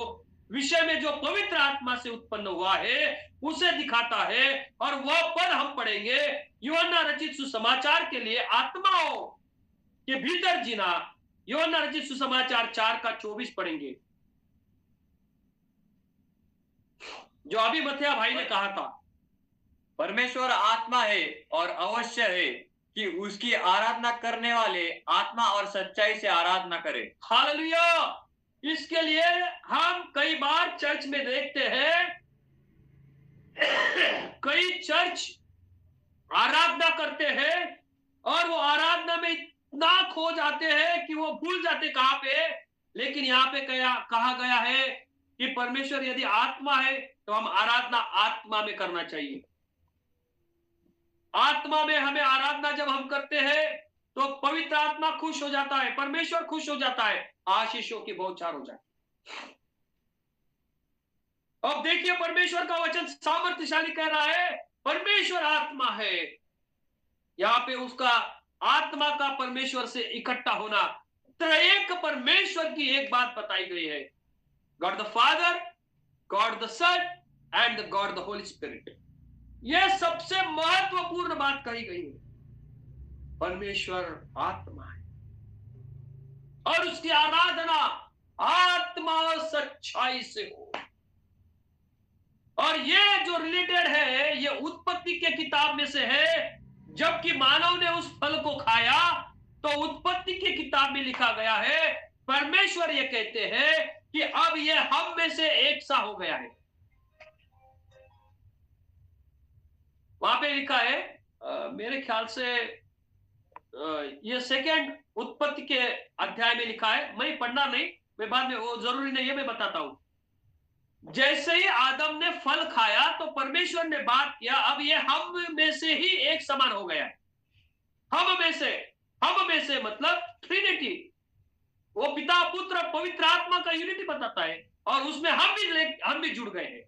Speaker 1: विषय में जो पवित्र आत्मा से उत्पन्न हुआ है उसे दिखाता है। और वह पद हम पढ़ेंगे यूहन्ना रचित सुसमाचार के लिए आत्माओं के भीतर जीना। यूहन्ना रचित सुसमाचार 4:24 पढ़ेंगे, जो अभी मथिया भाई ने कहा था।
Speaker 4: परमेश्वर आत्मा है और अवश्य है कि उसकी आराधना करने वाले आत्मा और सच्चाई से आराधना करें।
Speaker 1: हालेलुया। इसके लिए हम कई बार चर्च में देखते हैं, कई चर्च आराधना करते हैं और वो आराधना में इतना खो जाते हैं कि वो भूल जाते कहां पे। लेकिन यहाँ पे कहा गया है कि परमेश्वर यदि आत्मा है तो हम आराधना आत्मा में करना चाहिए। आत्मा में हमें आराधना जब हम करते हैं तो पवित्र आत्मा खुश हो जाता है, परमेश्वर खुश हो जाता है, आशीषों की बौछार हो जाती है। अब देखिए परमेश्वर का वचन सामर्थ्यशाली कह रहा है परमेश्वर आत्मा है। यहाँ पे उसका आत्मा का परमेश्वर से इकट्ठा होना, त्रयेक परमेश्वर की एक बात बताई गई है, God the Father, God the Son and God the Holy Spirit. यह सबसे महत्वपूर्ण बात कही गई है। परमेश्वर आत्मा है और उसकी आराधना आत्मा और सच्चाई से हो। और ये जो रिलेटेड है ये उत्पत्ति के किताब में से है। जबकि मानव ने उस फल को खाया तो उत्पत्ति की किताब में लिखा गया है, परमेश्वर ये कहते हैं कि अब ये हम में से एक सा हो गया है। वहां पे लिखा है मेरे ख्याल से ये सेकेंड उत्पत्ति के अध्याय में लिखा है, मैं पढ़ना नहीं, मैं बाद में, वो जरूरी नहीं है, मैं बताता हूं। जैसे ही आदम ने फल खाया तो परमेश्वर ने बात किया, अब ये हम में से ही एक समान हो गया है। हम में से मतलब ट्रिनिटी, वो पिता पुत्र पवित्र आत्मा का यूनिटी बताता है और उसमें हम भी जुड़ गए हैं।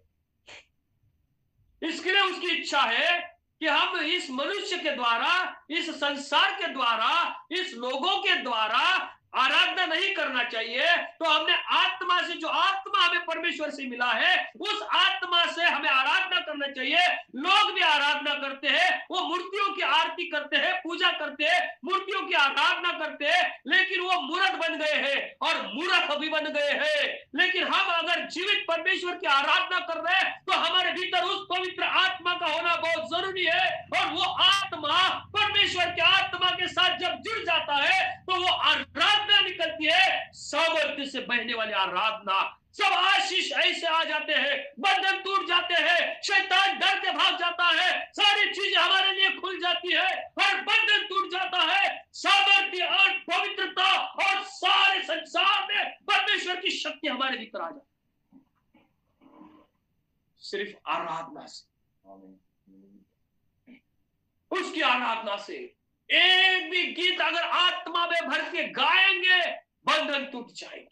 Speaker 1: इसके लिए उसकी इच्छा है कि हम इस मनुष्य के द्वारा, इस संसार के द्वारा, इस लोगों के द्वारा आराधना नहीं करना चाहिए। तो हमने आत्मा से, जो आत्मा हमें परमेश्वर से मिला है, उस आत्मा से हमें आराधना करना चाहिए। लोग भी आराधना करते हैं, वो मूर्तियों की आरती करते हैं, पूजा करते हैं, मूर्तियों की आराधना करते हैं, लेकिन वो मूर्ख बन गए हैं और मूर्ख भी बन गए हैं। लेकिन हम अगर जीवित परमेश्वर की आराधना कर रहे हैं तो हमारे भीतर उस पवित्र आत्मा का होना बहुत जरूरी है। और वो आत्मा परमेश्वर के आत्मा के साथ जब जुड़ जाता है तो वो आराधना निकलती है, सामर्थ्य से बहने वाली आराधना। सब आशीष ऐसे आ जाते हैं, बंधन टूट जाते हैं, शैतान डर के भाग जाता है, सारी चीजें हमारे लिए खुल जाती है, हर बंधन टूट जाता है, सामर्थ्य और पवित्रता और सारे संसार में परमेश्वर की शक्ति हमारे भीतर आ जाती है, सिर्फ आराधना से, उसकी आराधना से। एक भी गीत अगर आत्मा में भर के गाएंगे बंधन टूट जाएंगे।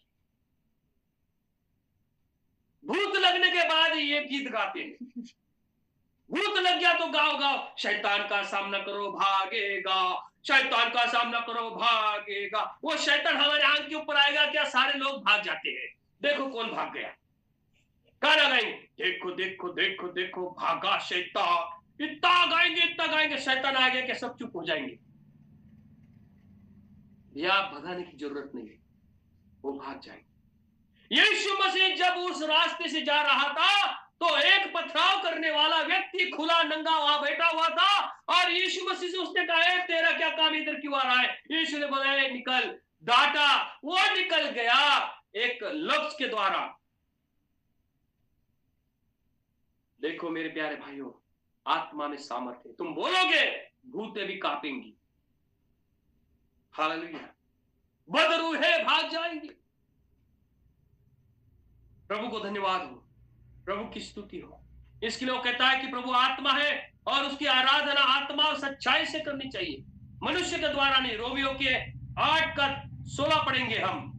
Speaker 1: भूत लगने के बाद ये गीत गाते हैं, भूत लग गया तो गाओ गाओ, शैतान का सामना करो भागेगा, शैतान का सामना करो भागेगा। वो शैतान हमारे आंख के ऊपर आएगा क्या, सारे लोग भाग जाते हैं। देखो कौन भाग गया, गाना गाएंगे, देखो देखो देखो देखो भागा शैतान, इतना गाएंगे शैतान आ गया कि सब चुप हो जाएंगे। या भगाने की जरूरत नहीं है, वो भाग जाएंगे। यीशु मसीह जब उस रास्ते से जा रहा था तो एक पथराव करने वाला व्यक्ति खुला नंगा वहां बैठा हुआ था और यीशु मसीह से उसने कहा, तेरा क्या काम इधर क्यों आ रहा है? यीशु ने बोला, निकल। डांटा, वो निकल गया एक लफ्ज के द्वारा। देखो मेरे प्यारे भाइयों, आत्मा में सामर्थ्य, तुम बोलोगे भूतें भी कांपेंगी। हालेलुया, बदरूहे भाग जाएंगी। प्रभु को धन्यवाद हो, प्रभु की स्तुति हो। इसके लिए वो कहता है कि प्रभु आत्मा है और उसकी आराधना आत्मा और सच्चाई से करनी चाहिए, मनुष्य के द्वारा नहीं। रोमियो के 8:16 पढ़ेंगे हम।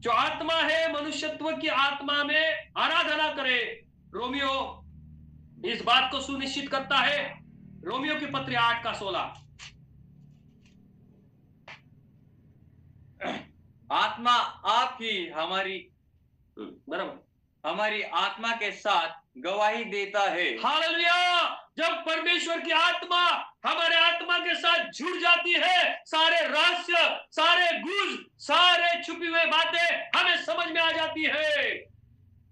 Speaker 1: जो आत्मा है मनुष्यत्व की आत्मा में आराधना करे। रोमियो इस बात को सुनिश्चित करता है। रोमियो की पत्री 8:16।
Speaker 4: आत्मा आप ही हमारी
Speaker 1: बराबर
Speaker 4: हमारी आत्मा के साथ गवाही देता है।
Speaker 1: हालेलुया। जब परमेश्वर की आत्मा हमारे आत्मा के साथ जुड़ जाती है, सारे रहस्य, सारे गुज, सारे छुपी हुई बातें हमें समझ में आ जाती है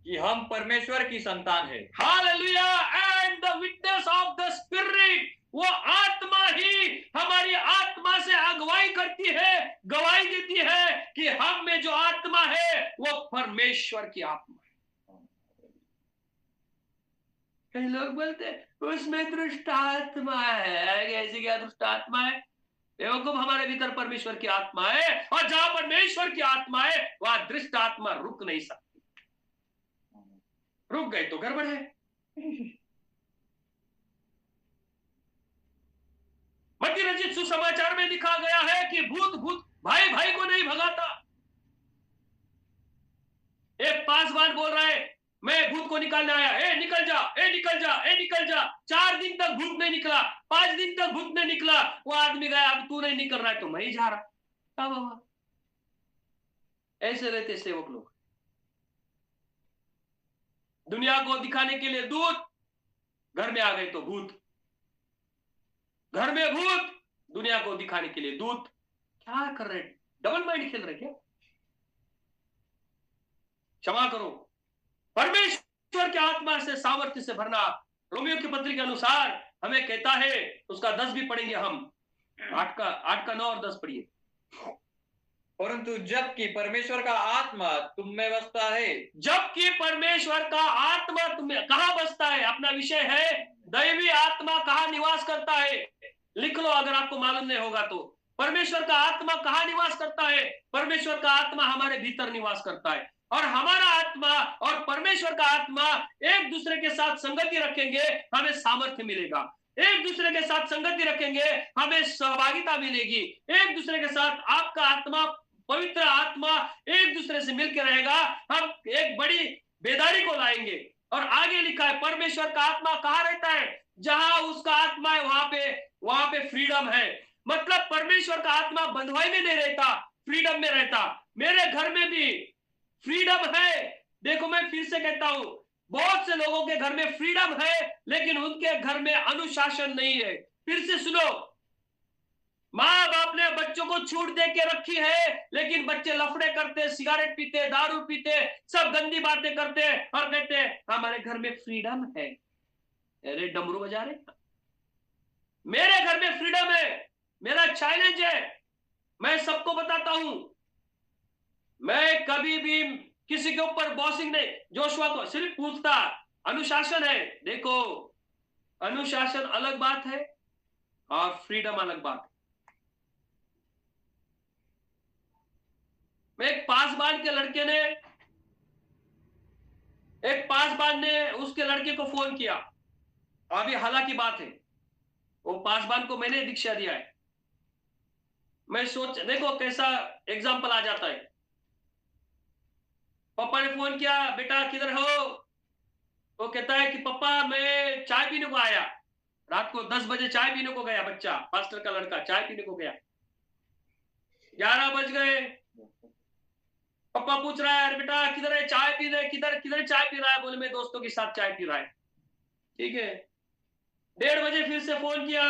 Speaker 4: कि हम परमेश्वर की संतान है।
Speaker 1: Hallelujah. And the witness of the spirit, वो आत्मा ही हमारी आत्मा से अगुवाई करती है, गवाही देती है कि हम में जो आत्मा है वो परमेश्वर की आत्मा है। कई लोग बोलते हैं उसमें दुष्ट आत्मा है। ऐसी क्या दुष्ट आत्मा है? बेवकूफ, हमारे भीतर परमेश्वर की आत्मा है, और जहां परमेश्वर की आत्मा है वहां दुष्ट आत्मा रुक नहीं सकती। रुक गई तो गड़बड़ है। मत्ती रचित सुसमाचार में लिखा गया है कि भूत भाई भाई को नहीं भगाता। एक पासवान बोल रहा है मैं भूत को निकालने आया, ए निकल जा, ए निकल जा, ए निकल जा। 4 दिन तक भूत नहीं निकला, 5 दिन तक भूत नहीं निकला। वो आदमी गया, अब तू नहीं निकल रहा है तो मैं ही जा रहा। क्या बाबा, ऐसे रहते सेवक लोग। दुनिया को दिखाने के लिए दूत, घर में आ गए तो भूत। घर में भूत, दुनिया को दिखाने के लिए दूत। क्या कर रहे? डबल माइंड खेल रहे क्या? क्षमा करो। परमेश्वर की आत्मा से सामर्थ्य से भरना रोमियो की पत्री के अनुसार हमें कहता है। उसका 10 भी पढ़ेंगे हम। 8 का 9 और 10 पढ़िए।
Speaker 4: परंतु जबकि परमेश्वर का आत्मा तुम में बसता है,
Speaker 1: जबकि परमेश्वर का आत्मा तुम्हें कहां बसता है? अपना विषय है दैवी आत्मा कहां निवास करता है। लिख लो अगर आपको मालूम नहीं होगा तो। परमेश्वर का आत्मा कहां निवास करता है? परमेश्वर का आत्मा हमारे भीतर निवास करता है, और हमारा आत्मा और परमेश्वर का आत्मा एक दूसरे के साथ संगति रखेंगे, हमें सामर्थ्य मिलेगा। एक दूसरे के साथ संगति रखेंगे, हमें सहभागिता मिलेगी। एक दूसरे के साथ आपका आत्मा, पवित्र आत्मा एक दूसरे से मिलकर रहेगा। हम एक बड़ी बेदारी को लाएंगे। और आगे लिखा है परमेश्वर का आत्मा कहाँ रहता है? जहां उसका आत्मा है वहां पे फ्रीडम है। मतलब परमेश्वर का आत्मा बंधुआई में नहीं रहता, फ्रीडम में रहता। मेरे घर में भी फ्रीडम है। देखो मैं फिर से कहता हूं, बहुत से लोगों के घर में फ्रीडम है लेकिन उनके घर में अनुशासन नहीं है। फिर से सुनो, माँ बाप ने बच्चों को छूट दे के रखी है लेकिन बच्चे लफड़े करते, सिगरेट पीते, दारू पीते, सब गंदी बातें करते और कहते हमारे घर में फ्रीडम है। अरे डमरू बजा रहे। मेरे घर में फ्रीडम है, मेरा चैलेंज है। मैं सबको बताता हूं, मैं कभी भी किसी के ऊपर बॉसिंग नहीं। जोशुआ को सिर्फ पूछता, अनुशासन है। देखो अनुशासन अलग बात है और फ्रीडम अलग बात है। एक पासबान ने उसके लड़के को फोन किया। अभी हालांकि बात है, वो पासबान को मैंने दीक्षा दिया है। मैं सोच, देखो कैसा एग्जाम्पल आ जाता है। पापा ने फोन किया, बेटा किधर हो? वो कहता है कि पापा मैं चाय पीने को आया। रात को 10 बजे चाय पीने को गया बच्चा, पास्टर का लड़का चाय पीने को गया। 11 बज गए। पापा पूछ रहा है, अरे बेटा किधर है चाय पी रहे? किधर चाय पी रहा है? बोले मैं दोस्तों के साथ चाय पी रहा है। ठीक है। 1:30 बजे फिर से फोन किया।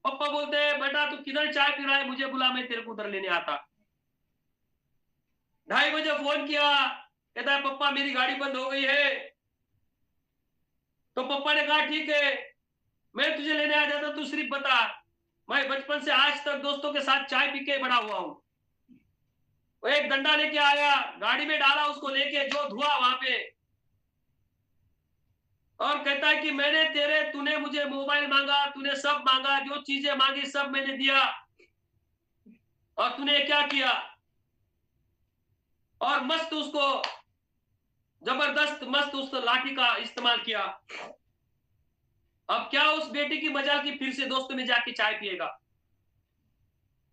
Speaker 1: पापा बोलते हैं बेटा तू किधर चाय पी रहा है? मुझे बुला, मैं तेरे को उधर लेने आता। 2:30 बजे फोन किया, कहता है पापा मेरी गाड़ी बंद हो गई है। तो पापा ने कहा ठीक है मैं तुझे लेने आ जाता, तू सिर्फ बता। मैं बचपन से आज तक दोस्तों के साथ चाय पी के बड़ा हुआ हूं। वो एक डंडा लेके आया, गाड़ी में डाला, उसको लेके जो धुआ वहां पे, और कहता है कि तूने मुझे मोबाइल मांगा, तूने सब मांगा, जो चीजें मांगी सब मैंने दिया, और तूने क्या किया? और मस्त उसको जबरदस्त मस्त उस लाठी का इस्तेमाल किया। अब क्या उस बेटी की मजाल की फिर से दोस्तों में जाके चाय पिएगा?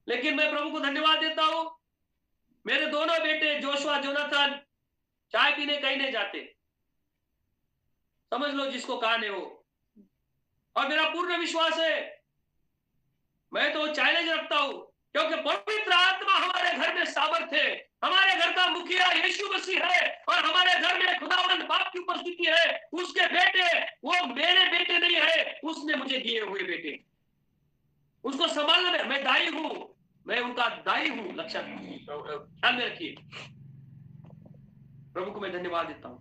Speaker 1: लेकिन मैं प्रभु को धन्यवाद देता हूं, मेरे दोनों बेटे जोशुआ जोनाथन चाय पीने कहीं नहीं जाते। समझ लो जिसको कहानी हो। और मेरा पूर्ण विश्वास है, मैं तो चैलेंज रखता हूं क्योंकि पवित्र आत्मा हमारे घर में सामर्थ्य है। हमारे घर का मुखिया यीशु मसीह है और हमारे घर में खुदावंद बाप की उपस्थिति है। उसके बेटे वो मेरे बेटे नहीं है, उसने मुझे दिए हुए बेटे, उसको संभालना। मैं दाई हूं, मैं उनका दाई हूं। लक्षण ध्यान में रखिए। प्रभु को मैं धन्यवाद देता हूं,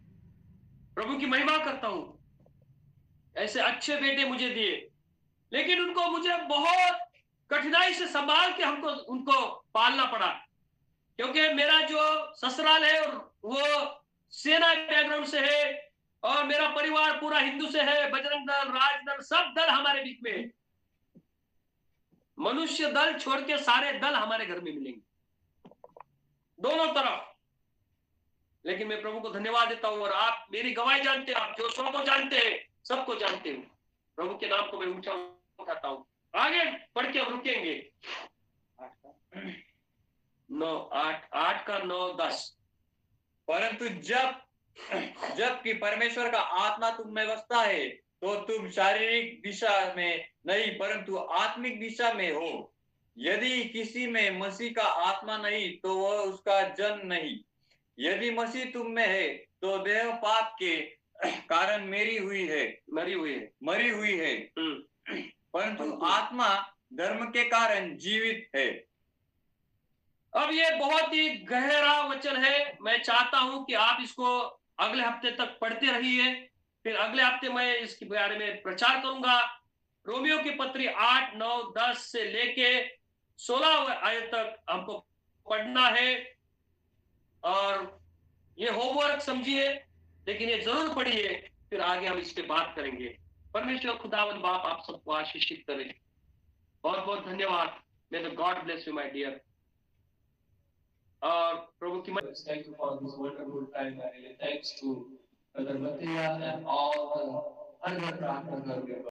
Speaker 1: प्रभु की महिमा करता हूं। ऐसे अच्छे बेटे मुझे दिए, लेकिन उनको मुझे बहुत कठिनाई से संभाल के हमको उनको पालना पड़ा, क्योंकि मेरा जो ससुराल है वो सेना बैकग्राउंड से है। और मेरा परिवार पूरा हिंदू से है, बजरंग दल, राज दल, सब दल हमारे बीच में है। मनुष्य दल छोड़ के सारे दल हमारे घर में मिलेंगे, दोनों तरफ। लेकिन मैं प्रभु को धन्यवाद देता हूं, और आप मेरी गवाही जानते हैं, आप जोशुआ को जानते हैं, सबको जानते हो। प्रभु के नाम को मैं ऊंचा उठाता हूं। आगे बढ़ के अब रुकेंगे। 8 का 9, 10।
Speaker 4: परंतु जबकि परमेश्वर का आत्मा तुम में बसता है, तो तुम शारीरिक दिशा में नहीं परंतु आत्मिक दिशा में हो। यदि किसी में मसीह का आत्मा नहीं, तो वह उसका जन नहीं। यदि मसीह तुम में है, तो देह पाप के कारण मरी हुई है, परंतु आत्मा धर्म के कारण जीवित है।
Speaker 1: अब ये बहुत ही गहरा वचन है। मैं चाहता हूं कि आप इसको अगले हफ्ते तक पढ़ते रहिए, फिर अगले हफ्ते मैं इसके बारे में प्रचार करूंगा। रोमियो की पत्री 8, 9, 10 से लेके 16 आयत तक हमको पढ़ना है, और ये होमवर्क समझिए, लेकिन ये जरूर पढ़िए, फिर आगे हम इस पे बात करेंगे। परमेश्वर खुदावन बाप आप सबको आशीषित करे। बहुत बहुत धन्यवाद। May the God bless you my dear. और प्रभु की
Speaker 5: Thank you for this wonderful time. I really thanks to Brother Mathiya and all the other partners.